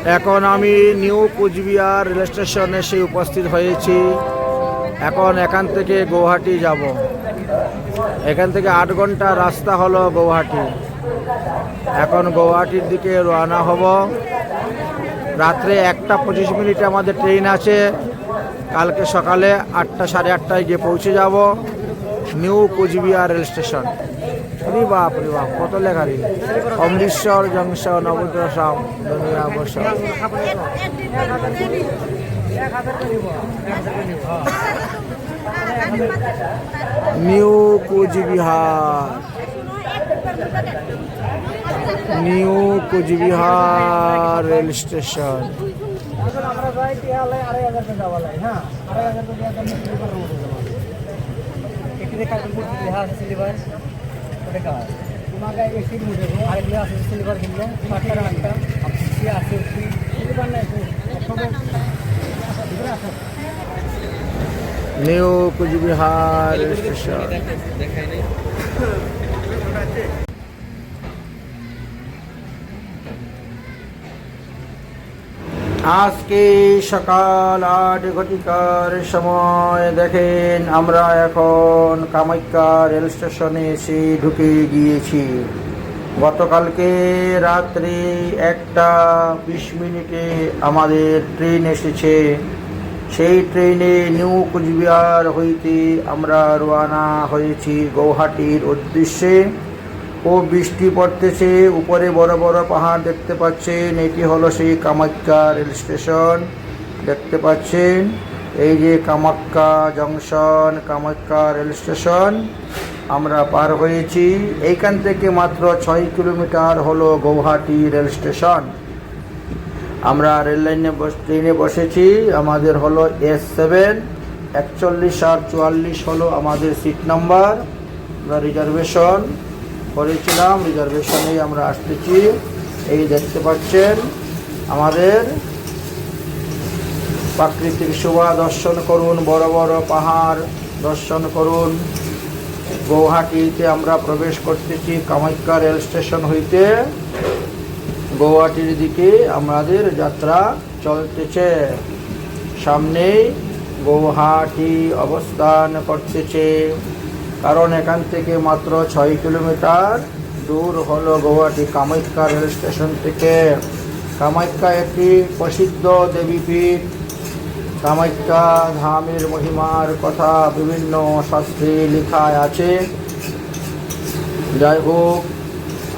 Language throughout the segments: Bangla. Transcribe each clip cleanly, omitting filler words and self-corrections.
এখন আমি নিউ কুচবিহার রেল স্টেশনে এসে উপস্থিত হয়েছি। এখান থেকে গৌহাটি যাব। এখান থেকে 8 ঘন্টা রাস্তা হলো গৌহাটি। এখন গৌহাটির দিকে রওনা হব। রাত্রে 1:25 আমাদের ট্রেন আছে। কালকে সকালে 8টা সাড়ে 8টায় গিয়ে পৌঁছে যাব নিউ কুচবিহার রেল স্টেশন। রে বাপ কত লেখারি! অমৃতসর জংশন, অমৃতসর দুনিয়া বসা। New Cooch Behar, new Cooch Behar rail station. New Cooch Behar rail station. আজকে সকাল 8 ঘটিকার সময় দেখেন আমরা এখন কামাখ্যা রেল স্টেশনে এসে ঢুকে গিয়েছি। গতকালকে রাত্রি 1:20 আমাদের ট্রেন এসেছে। সেই ট্রেনে নিউ কুচবিহার হইতে আমরা রওনা হয়েছি গৌহাটির উদ্দেশ্যে। ও বৃষ্টি পড়তেছে, উপরে বড় বড় পাহাড় দেখতে পাচ্ছেন। এটি হলো সেই কামাখ্যা রেল স্টেশন। দেখতে পাচ্ছেন এই যে Kamakhya junction, Kamakhya rail station আমরা পার হয়েছি। এইখান থেকে মাত্র 6 কিলোমিটার হলো গৌহাটি রেল স্টেশন। আমরা রেল লাইনে ট্রেনে বসেছি। আমাদের হলো S7 41 আর 44 হলো আমাদের সিট নাম্বার। আমরা রিজার্ভেশন করেছিলাম, রিজার্ভেশনেই আমরা আসতেছি। এই দেখতে পাচ্ছেন আমাদের প্রাকৃতিক শোভা দর্শন করুন, বড় বড় পাহাড় দর্শন করুন। গৌহাটিতে আমরা প্রবেশ করতেছি কামাখ্যা রেল স্টেশন হইতে। গৌহাটির দিকে আমাদের যাত্রা চলতেছে। সামনেই গৌহাটি অবস্থান করতেছে, কারণ এখান থেকে মাত্র 6 কিলোমিটার দূর হলো গৌহাটি কামাখ্যা রেল স্টেশন থেকে। কামাখ্যা একটি প্রসিদ্ধ দেবীপীঠ। কামাখ্যা ধামের মহিমার কথা বিভিন্ন শাস্ত্রে লেখা আছে। যাই হোক,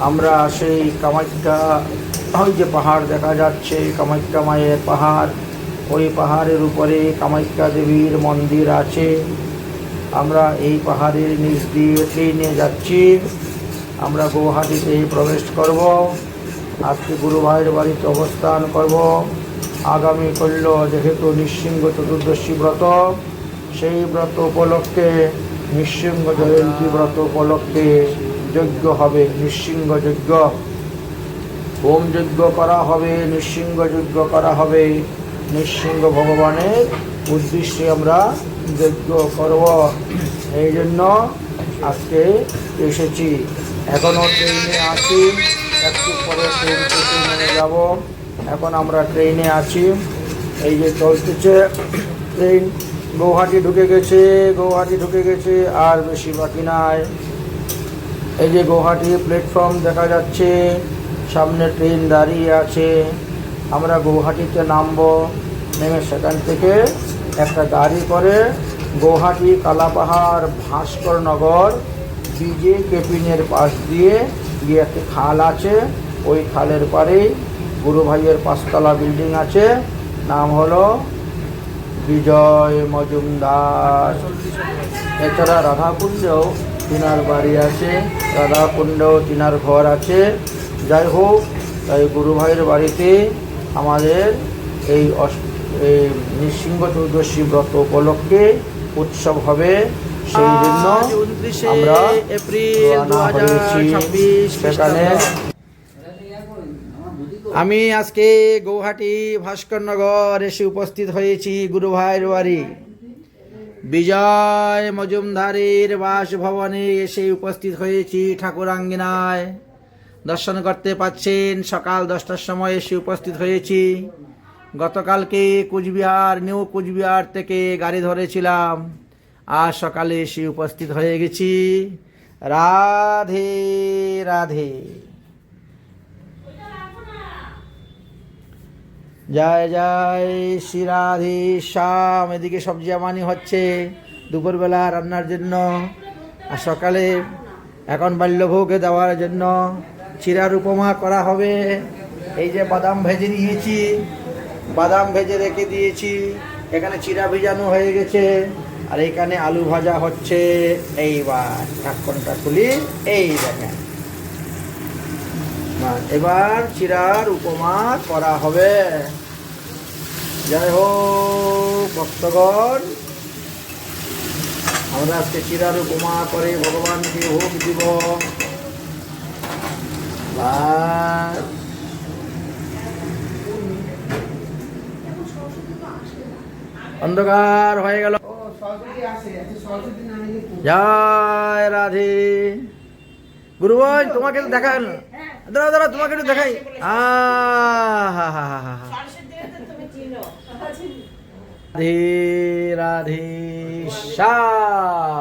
আমরা সেই কামাখ্যা, ওই যে পাহাড় দেখা যাচ্ছে কামাখ্যা মায়ের পাহাড়, ওই পাহাড়ের উপরে কামাখ্যা দেবীর মন্দির আছে। আমরা এই পাহাড়ের নিচ দিয়ে ট্রেনে যাচ্ছি। আমরা গৌহাটিতে প্রবেশ করব। আজকে গুরু ভাইয়ের বাড়িতে অবস্থান করব। আগামী করল যেহেতু নৃসিংহ চতুর্দশী ব্রত, সেই ব্রত উপলক্ষে নৃসিংহ জয়ন্তী ব্রত উপলক্ষে যজ্ঞ হবে, নৃসিংহ যজ্ঞ। হোম যজ্ঞ করা হবে, নৃসিংহ যজ্ঞ করা হবে। নৃসিংহ ভগবানের উদ্দেশ্যে আমরা যজ্ঞ করব। এই জন্য আজকে এসেছি। এখনও ট্রেনে আছি, একটু পরে ট্রেন থেকে নেমে যাব। এখন আমরা ট্রেনে আছি। এই যে চলতেছে ট্রেন, গৌহাটি ঢুকে গেছে, গৌহাটি ঢুকে গেছে, আর বেশি বাকি নাই। এই যে গৌহাটি প্ল্যাটফর্ম দেখা যাচ্ছে, সামনে ট্রেন দাঁড়িয়ে আছে। আমরা গৌহাটিতে নামবো। নেমে সেখান থেকে একটা গাড়ি করে গৌহাটি কালাপাহাড় ভাস্করনগর বিজে কেপিনের পাশ দিয়ে গিয়ে একটি খাল আছে। ওই খালের পাড়েই গুরু ভাইয়ের 5তলা বিল্ডিং আছে, নাম হলো বিজয় মজুমদার। এছাড়া রাধাকুণ্ডেও তিনার বাড়ি আছে, রাধাকুণ্ডেও তিনার ঘর আছে। যাই হোক, তাই গুরু ভাইয়ের বাড়িতে আমাদের এই নৃসিংহ চতুর্দশী ব্রত উপলক্ষে উৎসব হবে। সেই জন্য আমরা সেখানে আমি আজকে গৌহাটি ভাস্করনগর এসে উপস্থিত হয়েছি গুরু ভাইয়ের বাড়ি। বিজয় মজুমদারের বাসভবনে এসে উপস্থিত হয়েছি ঠাকুরাঙ্গিনায়। দর্শন করতে পাচ্ছেন। সকাল 10টার সময় এসে উপস্থিত হয়েছি। গতকালকে কুচবিহার, নিউ কুচবিহার থেকে গাড়ি ধরেছিলাম, আজ সকালে এসে উপস্থিত হয়ে গেছি। রাধে রাধে, জয় জয় শ্রী রাধে শ্যাম। এদিকে সবজি আমানি হচ্ছে দুপুরবেলা রান্নার জন্য, আর সকালে এখন বাল্যভোগে দেওয়ার জন্য চিরার উপমা করা হবে। এই যে বাদাম ভেজে নিয়েছি, বাদাম ভেজে রেখে দিয়েছি, এখানে চিরা ভিজানো হয়ে গেছে, আর এখানে আলু ভাজা হচ্ছে। এইবার ঢাকনটা খুলি, এই দেখেন, এবার চিরার উপমা করা হবে। জয় হোক ভক্তগণ, আমরা আজকে চিরার উপমা করে ভগবানকে ভোগ দিব। অন্ধকার হয়ে গেল। জয় রাধে। গুরু ভাই তোমাকে তো দেখা গেল, দাঁড়া দাঁড়া, তোমাকে একটু দেখাই। রাধে রাধে শ্যাম।